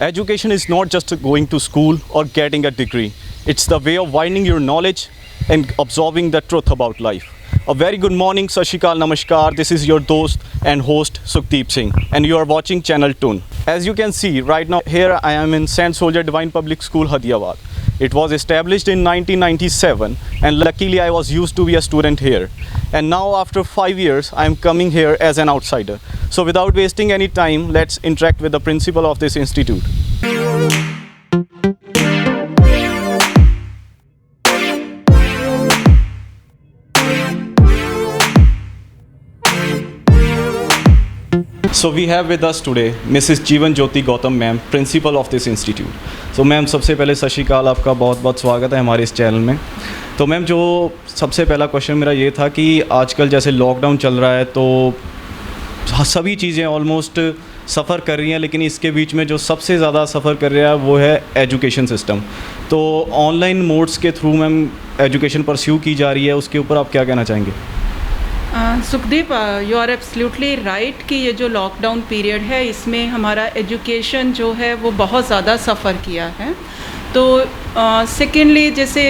Education is not just going to school or getting a degree. It's the way of widening your knowledge and absorbing the truth about life. A very good morning, Sat Shri Akal, Namaskar. This is your dost and host Sukhdeep Singh, and you are watching Channel Tune. As you can see right now, here I am in Saint Soldier Divine Public School, Hadiabad. It was established in 1997, and luckily I was used to be a student here. And now after 5 years, I am coming here as an outsider. So without wasting any time, let's interact with the principal of this institute. So we have with us today Mrs. Jeevan Jyoti Gautam ma'am, principal of this institute. So ma'am सबसे पहले सत श्री अकाल, आपका बहुत बहुत स्वागत है हमारे इस चैनल में। तो मैम जो सबसे पहला क्वेश्चन मेरा ये था कि आजकल जैसे लॉकडाउन चल रहा है तो सभी चीज़ें ऑलमोस्ट सफ़र कर रही हैं, लेकिन इसके बीच में जो सबसे ज़्यादा सफ़र कर रहा है वो है एजुकेशन सिस्टम। तो ऑनलाइन मोड्स के थ्रू मैम एजुकेशन परस्यू की जा रही है, उसके ऊपर आप क्या कहना चाहेंगे? Sukhdeep, you are absolutely right कि ये जो लॉकडाउन पीरियड है इसमें हमारा एजुकेशन जो है वो बहुत ज़्यादा सफ़र किया है। तो सेकेंडली जैसे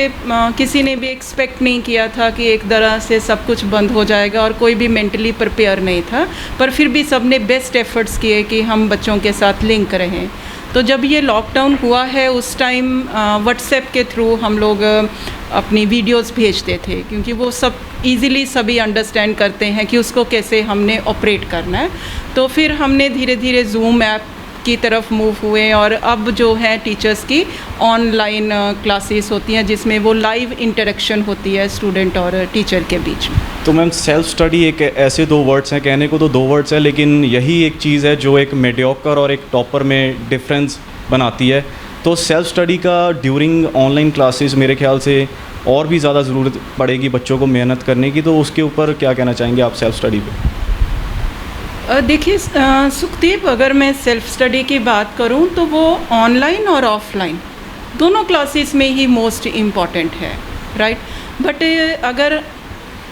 किसी ने भी एक्सपेक्ट नहीं किया था कि एक तरह से सब कुछ बंद हो जाएगा और कोई भी मेंटली प्रिपेयर नहीं था, पर फिर भी सब ने बेस्ट एफर्ट्स किए कि हम बच्चों के साथ लिंक रहें। तो जब ये लॉकडाउन हुआ है उस टाइम व्हाट्सएप के थ्रू हम लोग अपनी वीडियोस भेजते थे, क्योंकि वो सब इजीली सभी अंडरस्टैंड करते हैं कि उसको कैसे हमने ऑपरेट करना है। तो फिर हमने धीरे धीरे जूम ऐप की तरफ मूव हुए और अब जो है टीचर्स की ऑनलाइन क्लासेस होती हैं जिसमें वो लाइव इंटरेक्शन होती है स्टूडेंट और टीचर के बीच में। तो मैम सेल्फ स्टडी एक ऐसे दो वर्ड्स हैं, कहने को तो दो वर्ड्स हैं, लेकिन यही एक चीज़ है जो एक मीडियोकर और एक टॉपर में डिफरेंस बनाती है। तो सेल्फ स्टडी का ड्यूरिंग ऑनलाइन क्लासेस मेरे ख्याल से और भी ज़्यादा ज़रूरत पड़ेगी बच्चों को मेहनत करने की, तो उसके ऊपर क्या कहना चाहेंगे आप सेल्फ स्टडी पे? देखिए सुखदीप, अगर मैं सेल्फ स्टडी की बात करूं तो वो ऑनलाइन और ऑफलाइन दोनों क्लासेस में ही मोस्ट इम्पॉर्टेंट है, राइट। बट अगर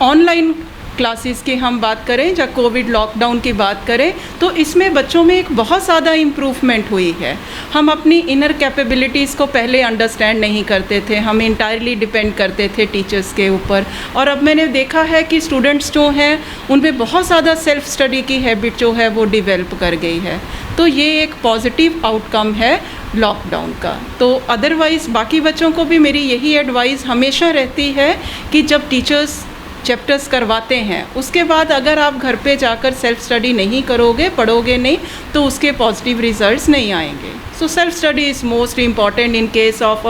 ऑनलाइन क्लासेस की हम बात करें या कोविड लॉकडाउन की बात करें तो इसमें बच्चों में एक बहुत ज़्यादा इम्प्रूवमेंट हुई है। हम अपनी इनर कैपेबिलिटीज़ को पहले अंडरस्टैंड नहीं करते थे, हम इंटायरली डिपेंड करते थे टीचर्स के ऊपर, और अब मैंने देखा है कि स्टूडेंट्स जो हैं उनमें बहुत ज़्यादा सेल्फ स्टडी की हैबिट जो है वो डिवेल्प कर गई है। तो ये एक पॉजिटिव आउटकम है लॉकडाउन का। तो अदरवाइज़ बाकी बच्चों को भी मेरी यही एडवाइस हमेशा रहती है कि जब टीचर्स चैप्टर्स करवाते हैं उसके बाद अगर आप घर पे जाकर सेल्फ स्टडी नहीं करोगे, पढ़ोगे नहीं, तो उसके पॉजिटिव रिजल्ट्स नहीं आएंगे। So self study is most important in case of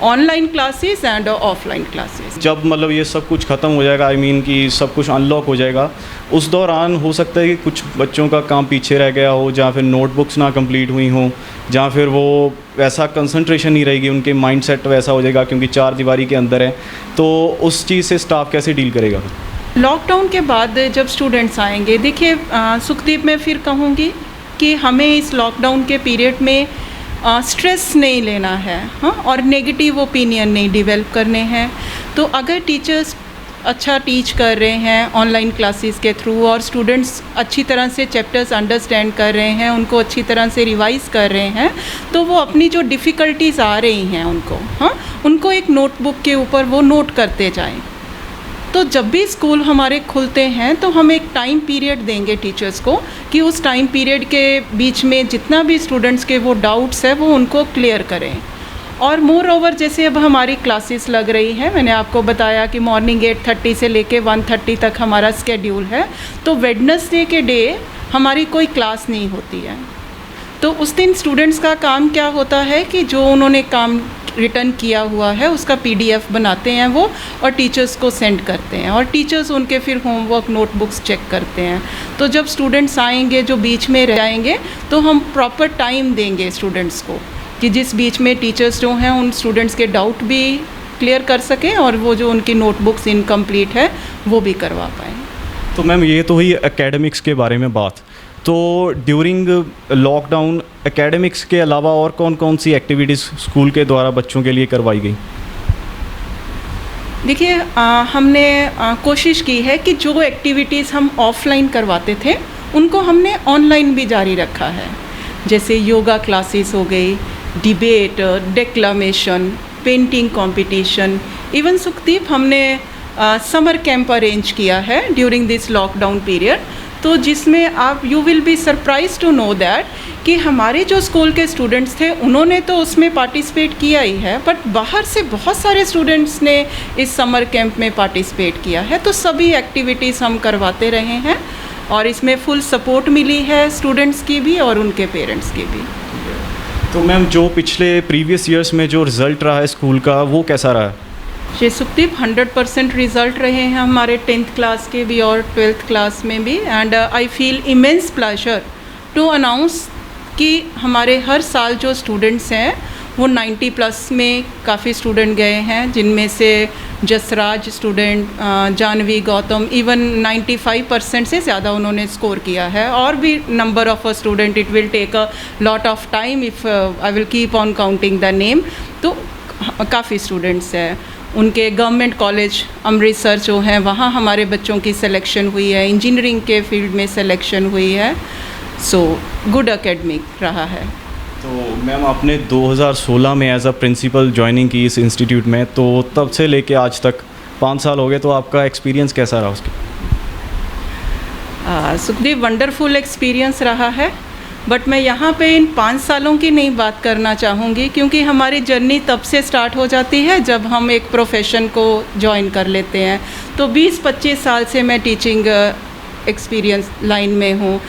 online classes and offline classes. जब मतलब ये सब कुछ ख़त्म हो जाएगा, आई मीन कि सब कुछ अनलॉक हो जाएगा, उस दौरान हो सकता है कि कुछ बच्चों का काम पीछे रह गया हो, जहाँ फिर नोटबुक्स ना कंप्लीट हुई हों, जहाँ फिर वो वैसा कंसंट्रेशन नहीं रहेगी, उनके माइंड सेट वैसा हो जाएगा क्योंकि चार दीवारी के अंदर है। तो उस चीज़ से स्टाफ कैसे डील करेगा? लॉकडाउन के बाद जब स्टूडेंट्स आएंगे, देखिए सुखदीप, मैं फिर कहूँगी कि हमें इस लॉकडाउन के पीरियड में स्ट्रेस नहीं लेना है, हाँ, और नेगेटिव ओपिनियन नहीं डेवलप करने हैं। तो अगर टीचर्स अच्छा टीच कर रहे हैं ऑनलाइन क्लासेस के थ्रू और स्टूडेंट्स अच्छी तरह से चैप्टर्स अंडरस्टैंड कर रहे हैं, उनको अच्छी तरह से रिवाइज कर रहे हैं, तो वो अपनी जो डिफ़िकल्टीज़ आ रही हैं उनको एक नोटबुक के ऊपर वो नोट करते जाएं। तो जब भी स्कूल हमारे खुलते हैं तो हम एक टाइम पीरियड देंगे टीचर्स को कि उस टाइम पीरियड के बीच में जितना भी स्टूडेंट्स के वो डाउट्स है वो उनको क्लियर करें। और मोर ओवर जैसे अब हमारी क्लासेस लग रही हैं, मैंने आपको बताया कि मॉर्निंग 8:30 से लेके 1:30 तक हमारा स्केड्यूल है। तो वेडनेसडे के डे हमारी कोई क्लास नहीं होती है। तो उस दिन स्टूडेंट्स का काम क्या होता है कि जो उन्होंने काम रिटर्न किया हुआ है उसका PDF बनाते हैं वो और टीचर्स को सेंड करते हैं, और टीचर्स उनके फिर होमवर्क नोटबुक्स चेक करते हैं। तो जब स्टूडेंट्स आएंगे जो बीच में रह जाएंगे तो हम प्रॉपर टाइम देंगे स्टूडेंट्स को कि जिस बीच में टीचर्स जो हैं उन स्टूडेंट्स के डाउट भी क्लियर कर सकें और वो जो उनकी नोटबुक्स इनकम्प्लीट है वो भी करवा पाएँ। तो मैम ये तो हुई एकेडमिक्स के बारे में बात। तो ड्यूरिंग लॉकडाउन एकेडमिक्स के अलावा और कौन कौन सी एक्टिविटीज़ स्कूल के द्वारा बच्चों के लिए करवाई गई? देखिए हमने कोशिश की है कि जो एक्टिविटीज़ हम ऑफलाइन करवाते थे उनको हमने ऑनलाइन भी जारी रखा है। जैसे योगा क्लासेस हो गई, debate, declamation, painting competition. Even Sukhdeep हमने समर कैंप अरेंज किया है ड्यूरिंग दिस लॉकडाउन पीरियड, तो जिसमें आप you will be surprise to know that कि हमारे जो स्कूल के स्टूडेंट्स थे उन्होंने तो उसमें पार्टिसिपेट किया ही है, बट बाहर से बहुत सारे स्टूडेंट्स ने इस समर कैंप में पार्टिसिपेट किया है। तो सभी एक्टिविटीज़ हम करवाते रहे हैं और इसमें फुल सपोर्ट मिली है स्टूडेंट्स की भी और उनके पेरेंट्स की भी। तो मैम जो पिछले प्रीवियस ईयर्स में जो रिज़ल्ट रहा है स्कूल का वो कैसा रहा? जी सुखदीप, 100% रिज़ल्ट रहे हैं हमारे 10th क्लास के भी और 12th क्लास में भी। And I feel immense pleasure to announce कि हमारे हर साल जो स्टूडेंट्स हैं वो 90+ में काफ़ी स्टूडेंट गए हैं, जिनमें से जसराज स्टूडेंट, जानवी गौतम, इवन 95% से ज़्यादा उन्होंने स्कोर किया है। और भी number of a student, it will take a lot of time if I will keep on counting the name. तो काफ़ी स्टूडेंट्स हैं। उनके गवर्नमेंट कॉलेज अमृतसर जो हैं वहाँ हमारे बच्चों की सिलेक्शन हुई है, इंजीनियरिंग के फील्ड में सिलेक्शन हुई है। सो गुड एकेडमिक रहा है। तो मैम आपने 2016 में एज अ प्रिंसिपल ज्वाइनिंग की इस इंस्टीट्यूट में, तो तब से लेके आज तक 5 साल हो गए, तो आपका एक्सपीरियंस कैसा रहा उसके? सुखदीप, वंडरफुल एक्सपीरियंस रहा है, बट मैं यहाँ पे इन 5 सालों की नहीं बात करना चाहूँगी, क्योंकि हमारी जर्नी तब से स्टार्ट हो जाती है जब हम एक प्रोफेशन को ज्वाइन कर लेते हैं। तो 20-25 साल से मैं टीचिंग एक्सपीरियंस लाइन में हूँ,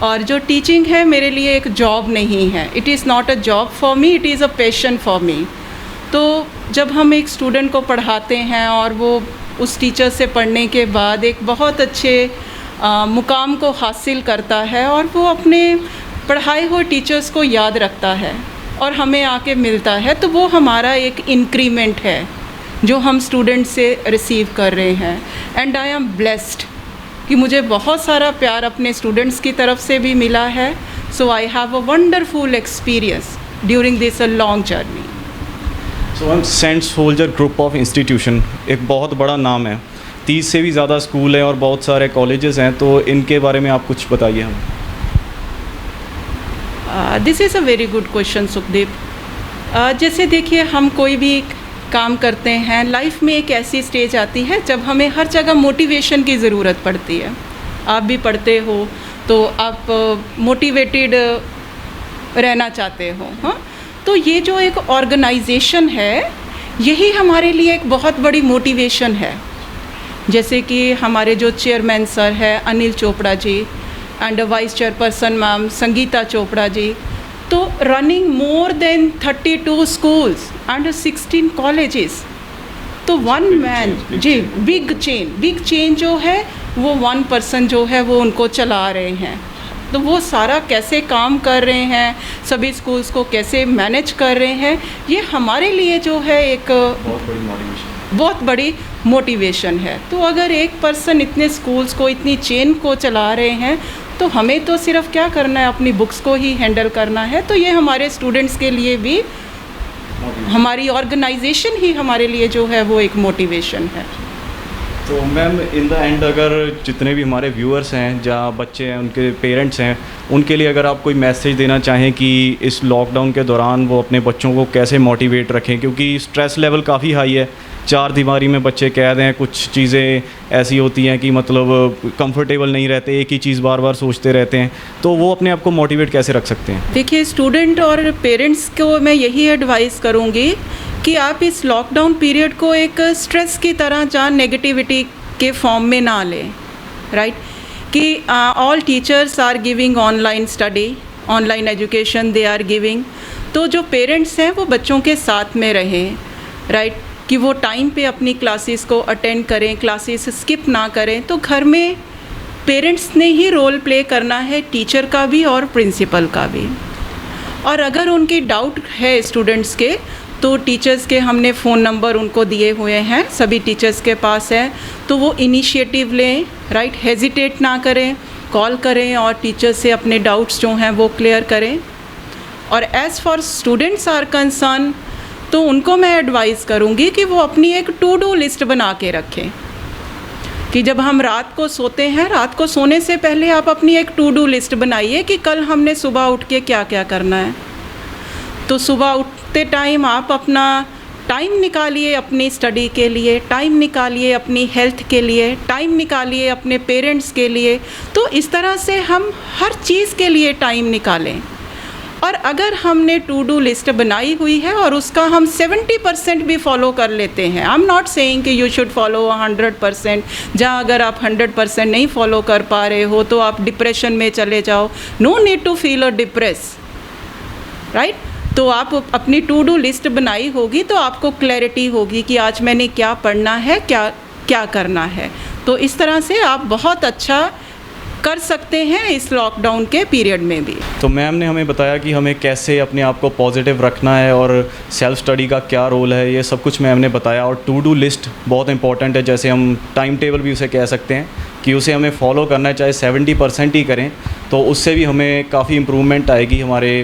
और जो टीचिंग है मेरे लिए एक जॉब नहीं है। It is not a job for me, it is a passion for me. तो जब हम एक स्टूडेंट को पढ़ाते हैं और वो उस टीचर से पढ़ने के बाद एक बहुत अच्छे मुकाम को हासिल करता है और वो अपने पढ़ाए हुए टीचर्स को याद रखता है और हमें आके मिलता है, तो वो हमारा एक इंक्रीमेंट है जो हम स्टूडेंट से रिसीव कर रहे हैं। एंड आई एम ब्लेस्ड कि मुझे बहुत सारा प्यार अपने स्टूडेंट्स की तरफ से भी मिला है। So I have a wonderful experience during this a long journey. So ma'am, saint soldier group of institution एक बहुत बड़ा नाम है, 30 से भी ज़्यादा स्कूल हैं और बहुत सारे कॉलेजेस हैं, तो इनके बारे में आप कुछ बताइए हमें। This is a very good question Sukhdeep. जैसे देखिए, हम कोई भी काम करते हैं, लाइफ में एक ऐसी स्टेज आती है जब हमें हर जगह मोटिवेशन की ज़रूरत पड़ती है। आप भी पढ़ते हो तो आप मोटिवेटेड रहना चाहते हो, हाँ। तो ये जो एक ऑर्गेनाइजेशन है, यही हमारे लिए एक बहुत बड़ी मोटिवेशन है। जैसे कि हमारे जो चेयरमैन सर है Anil Chopra ji and vice chairperson ma'am Sangeeta Chopra ji, तो running more than 32 schools and 16 colleges, तो वन मैन जी, बिग चेन जो है वो 1 पर्सन जो है वो उनको चला रहे हैं। तो वो सारा कैसे काम कर रहे हैं, सभी स्कूल्स को कैसे मैनेज कर रहे हैं, ये हमारे लिए जो है एक बहुत बड़ी मोटिवेशन है। तो अगर एक पर्सन इतने स्कूल्स को, इतनी चेन को चला रहे हैं, तो हमें तो सिर्फ क्या करना है, अपनी बुक्स को ही हैंडल करना है। तो ये हमारे स्टूडेंट्स के लिए भी, हमारी ऑर्गेनाइजेशन ही हमारे लिए जो है वो एक मोटिवेशन है। तो मैम, इन द एंड अगर जितने भी हमारे व्यूअर्स हैं, जहाँ बच्चे हैं, उनके पेरेंट्स हैं, उनके लिए अगर आप कोई मैसेज देना चाहें कि इस लॉकडाउन के दौरान वो अपने बच्चों को कैसे मोटिवेट रखें, क्योंकि स्ट्रेस लेवल काफ़ी हाई है, 4 दीवारी में बच्चे कैद हैं, कुछ चीज़ें ऐसी होती हैं कि मतलब कंफर्टेबल नहीं रहते, एक ही चीज़ बार बार सोचते रहते हैं, तो वो अपने आप को मोटिवेट कैसे रख सकते हैं? देखिए, स्टूडेंट और पेरेंट्स को मैं यही एडवाइस करूँगी कि आप इस लॉकडाउन पीरियड को एक स्ट्रेस की तरह, जहाँ नेगेटिविटी के फॉर्म में ना लें, राइट। कि all teachers are giving online study, online education they are giving. तो जो पेरेंट्स हैं वो बच्चों के साथ में रहें, राइट, कि वो टाइम पे अपनी क्लासेस को अटेंड करें, क्लासेस स्किप ना करें। तो घर में पेरेंट्स ने ही रोल प्ले करना है, टीचर का भी और प्रिंसिपल का भी। और अगर उनकी डाउट है स्टूडेंट्स के, तो टीचर्स के हमने फ़ोन नंबर उनको दिए हुए हैं, सभी टीचर्स के पास है, तो वो इनिशिएटिव लें, राइट, हेजिटेट ना करें, कॉल करें और टीचर से अपने डाउट्स जो हैं वो क्लियर करें। और as for students are concern, तो उनको मैं एडवाइस करूँगी कि वो अपनी एक टू डू लिस्ट बना के रखें कि जब हम रात को सोते हैं, रात को सोने से पहले आप अपनी एक टू डू लिस्ट बनाइए कि कल हमने सुबह उठ के क्या क्या करना है। तो सुबह उठते टाइम आप अपना टाइम निकालिए अपनी स्टडी के लिए, टाइम निकालिए अपनी हेल्थ के लिए, टाइम निकालिए अपने पेरेंट्स के लिए। तो इस तरह से हम हर चीज़ के लिए टाइम निकालें। और अगर हमने टू डू लिस्ट बनाई हुई है और उसका हम 70% भी फॉलो कर लेते हैं, आई एम नॉट सेइंग कि यू शुड फॉलो 100%। जहाँ अगर आप 100% नहीं फॉलो कर पा रहे हो तो आप डिप्रेशन में चले जाओ। No need to feel a depress, right. तो आप अपनी टू डू लिस्ट बनाई होगी तो आपको क्लैरिटी होगी कि आज मैंने क्या पढ़ना है, क्या क्या करना है। तो इस तरह से आप बहुत अच्छा कर सकते हैं इस लॉकडाउन के पीरियड में भी। तो मैम ने हमें बताया कि हमें कैसे अपने आप को पॉजिटिव रखना है और सेल्फ स्टडी का क्या रोल है, ये सब कुछ मैम ने बताया। और टू डू लिस्ट बहुत इंपॉर्टेंट है, जैसे हम टाइम टेबल भी उसे कह सकते हैं कि उसे हमें फॉलो करना है, चाहे 70% ही करें तो उससे भी हमें काफ़ी इम्प्रूवमेंट आएगी हमारे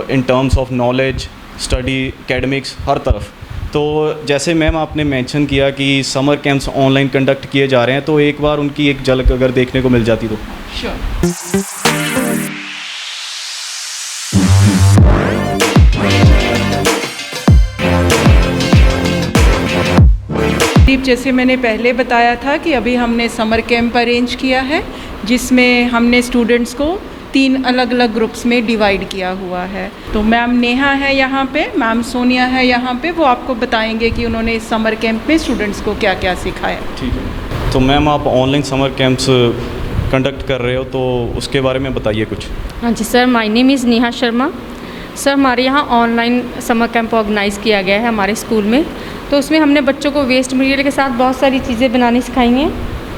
in terms of knowledge, study, academics, हर तरफ। तो जैसे मैम आपने मेंशन किया कि समर कैंप्स ऑनलाइन कंडक्ट किए जा रहे हैं, तो एक बार उनकी एक झलक अगर देखने को मिल जाती तो। श्योर। जैसे मैंने पहले बताया था कि अभी हमने समर कैंप अरेंज किया है, जिसमें हमने स्टूडेंट्स को 3 अलग अलग ग्रुप्स में डिवाइड किया हुआ है। तो मैम नेहा है यहाँ पे, मैम सोनिया है यहाँ पे, वो आपको बताएंगे कि उन्होंने इस समर कैंप में स्टूडेंट्स को क्या क्या सिखाया। ठीक है। तो मैम आप ऑनलाइन समर कैंप्स कंडक्ट कर रहे हो, तो उसके बारे में बताइए कुछ। हाँ जी sir, my name is Neha Sharma. Sir हमारे यहाँ ऑनलाइन समर कैंप ऑर्गेनाइज़ किया गया है हमारे स्कूल में। तो उसमें हमने बच्चों को वेस्ट मटेरियल के साथ बहुत सारी चीज़ें बनानी सिखाई हैं।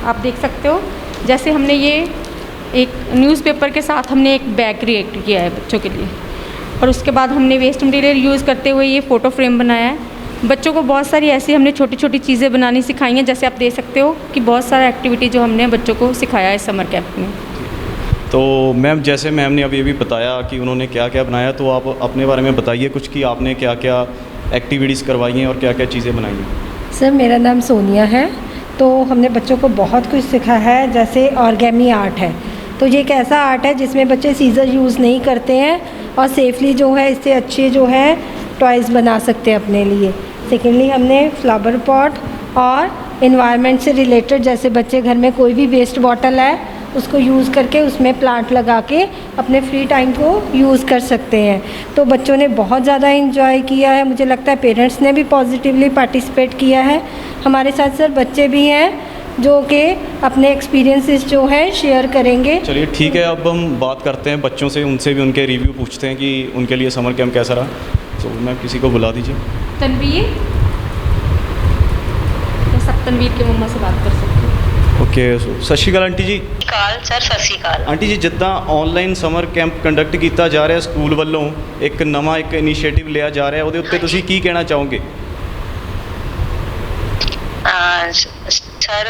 आप देख सकते हो, जैसे हमने ये एक न्यूज़पेपर के साथ हमने एक बैग क्रिएट किया है बच्चों के लिए, और उसके बाद हमने वेस्ट मटेरियल यूज़ करते हुए ये फ़ोटो फ्रेम बनाया है। बच्चों को बहुत सारी ऐसी हमने छोटी छोटी चीज़ें बनानी सिखाई हैं, जैसे आप देख सकते हो कि बहुत सारा एक्टिविटी जो हमने बच्चों को सिखाया है समर कैंप में। तो मैम जैसे मैम ने अभी बताया कि उन्होंने क्या क्या बनाया, तो आप अपने बारे में बताइए कुछ कि आपने क्या क्या एक्टिविटीज़ करवाई हैं और क्या क्या चीज़ें बनाई हैं। सर मेरा नाम सोनिया है। तो हमने बच्चों को बहुत कुछ सिखाया है, जैसे ऑर्गेमी आर्ट है। तो ये एक ऐसा आर्ट है जिसमें बच्चे सीज़र यूज़ नहीं करते हैं और सेफली जो है इससे अच्छे जो है टॉयज़ बना सकते हैं अपने लिए। सेकेंडली हमने फ्लावर पॉट और इन्वायरमेंट से रिलेटेड, जैसे बच्चे घर में कोई भी वेस्ट बॉटल है उसको यूज़ करके उसमें प्लांट लगा के अपने फ्री टाइम को यूज़ कर सकते हैं। तो बच्चों ने बहुत ज़्यादा एंजॉय किया है, मुझे लगता है पेरेंट्स ने भी पॉजिटिवली पार्टिसिपेट किया है। हमारे साथ सर बच्चे भी हैं जो कि अपने एक्सपीरियंसेस जो है शेयर करेंगे। चलिए ठीक है, अब हम बात करते हैं बच्चों से, उनसे भी उनके रिव्यू पूछते हैं कि उनके लिए समर कैंप कैसा रहा। तो मैं किसी को बुला दीजिए। तनवीर, तो सब तनवीर के मम्मा से बात कर सकते हैं। ओके, सत श्री अकाल आंटी जी। सर सत श्री अकाल आंटी जी, जिद्दां ऑनलाइन समर कैंप कंडक्ट किया जा रहा स्कूल वालों, एक नवा एक इनीशिएटिव लिया जा रहा है, ਉਹਦੇ ਉੱਤੇ ਤੁਸੀਂ ਕੀ ਕਹਿਣਾ ਚਾਹੋਗੇ? ਸਰ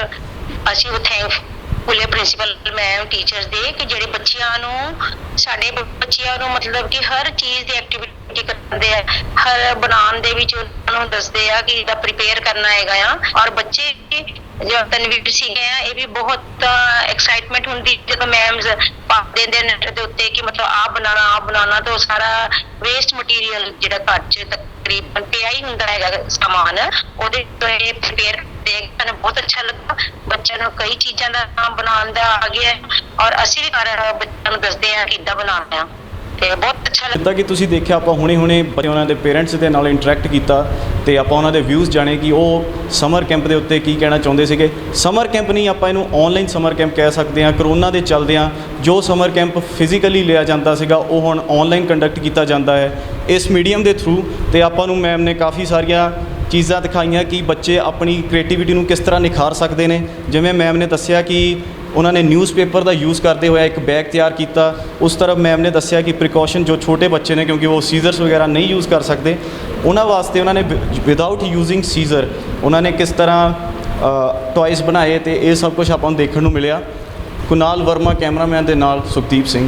ਅਸੀਂ ਉਹ ਥੈਂਕਫੁਲ ਹੈ ਪ੍ਰਿੰਸੀਪਲ ਮੈਮ, ਟੀਚਰਸ ਦੇ ਕਿ ਜਿਹੜੇ ਬੱਚਿਆਂ ਨੂੰ, ਸਾਡੇ ਬੱਚਿਆਂ ਨੂੰ ਮਤਲਬ ਕਿ ਹਰ ਚੀਜ਼ ਦੀ ਐਕਟੀਵਿਟੀ ਕਰਦੇ ਆ, ਹਰ ਬਣਾਉਣ ਦੇ ਵਿੱਚ ਉਹਨਾਂ ਨੂੰ ਦੱਸਦੇ ਆ ਕਿ ਇਹਦਾ ਪ੍ਰੀਪੇਅਰ ਕਰਨਾ ਹੈਗਾ ਆ। ਔਰ ਬੱਚੇ जो तनवीर सीखे हैं, ये भी बहुत एक्साइटमेंट होंगी जो मैम्स पा देंगे नैट के उत्ते कि मतलब आप बनाना। तो सारा वेस्ट मटीरियल जो घर च तकरीबन पिया ही होंदा है सामान, ਉਹਦੇ ਤੋਂ ਇਹ प्रिपेयर देख मैंने बहुत अच्छा लगा। बच्चों को कई चीज़ों का नाम बनाने का आ गया और असी भी घर बच्चों को दसते हैं कि इदा बनाना है। बहुत अच्छा ਜਿੱਦਾਂ ਕਿ ਤੁਸੀਂ ਦੇਖਿਆ, ਆਪਾਂ ਹੁਣੇ ਬੱਚੇ ਉਹਨਾਂ ਦੇ ਪੇਰੈਂਟਸ ਦੇ ਨਾਲ ਇੰਟਰੈਕਟ ਕੀਤਾ ਤੇ ਆਪਾਂ ਉਹਨਾਂ ਦੇ ਵਿਊਜ਼ ਜਾਣੇ ਕਿ ਉਹ ਸਮਰ ਕੈਂਪ ਦੇ ਉੱਤੇ ਕੀ ਕਹਿਣਾ ਚਾਹੁੰਦੇ ਸੀਗੇ। ਸਮਰ ਕੈਂਪ ਨਹੀਂ, ਆਪਾਂ ਇਹਨੂੰ ਆਨਲਾਈਨ ਸਮਰ ਕੈਂਪ ਕਹਿ ਸਕਦੇ ਹਾਂ। ਕਰੋਨਾ ਦੇ ਚੱਲਦਿਆਂ ਜੋ ਸਮਰ ਕੈਂਪ ਫਿਜ਼ੀਕਲੀ ਲਿਆ ਜਾਂਦਾ ਸੀਗਾ ਉਹ ਹੁਣ ਆਨਲਾਈਨ ਕੰਡਕਟ ਕੀਤਾ ਜਾਂਦਾ ਹੈ ਇਸ ਮੀਡੀਅਮ ਦੇ ਥਰੂ। ਤੇ ਆਪਾਂ ਨੂੰ ਮੈਮ ਨੇ ਕਾਫੀ ਸਾਰੀਆਂ ਚੀਜ਼ਾਂ ਦਿਖਾਈਆਂ ਕਿ ਬੱਚੇ ਆਪਣੀ ਕ੍ਰੀਏਟੀਵਿਟੀ ਨੂੰ ਕਿਸ ਤਰ੍ਹਾਂ ਨਿਖਾਰ ਸਕਦੇ ਨੇ। ਜਿਵੇਂ ਮੈਮ ਨੇ ਦੱਸਿਆ ਕਿ ਉਹਨਾਂ ਨੇ ਨਿਊਜ਼ਪੇਪਰ ਦਾ ਯੂਜ਼ ਕਰਦੇ ਹੋਇਆ ਇੱਕ ਬੈਗ ਤਿਆਰ ਕੀਤਾ। ਉਸ ਤਰ੍ਹਾਂ ਮੈਮ ਨੇ ਦੱਸਿਆ ਕਿ ਪ੍ਰੀਕਾਸ਼ਨ ਜੋ ਛੋਟੇ ਬੱਚੇ ਨੇ, ਕਿਉਂਕਿ ਉਹ ਸੀਜ਼ਰਸ ਵਗੈਰਾ ਨਹੀਂ ਯੂਜ਼ ਕਰ ਸਕਦੇ, ਉਹਨਾਂ ਵਾਸਤੇ ਉਹਨਾਂ ਨੇ ਵਿਦਆਊਟ ਯੂਜ਼ਿੰਗ ਸੀਜ਼ਰ ਉਹਨਾਂ ਨੇ ਕਿਸ ਤਰ੍ਹਾਂ ਟॉयਜ਼ ਬਣਾਏ। ਤੇ ਇਹ ਸਭ ਕੁਝ ਆਪਾਂ ਨੂੰ ਦੇਖਣ ਨੂੰ ਮਿਲਿਆ। ਕੁਨਾਲ ਵਰਮਾ ਕੈਮਰਾਮੈਨ ਦੇ ਨਾਲ ਸੁਖਦੀਪ ਸਿੰਘ।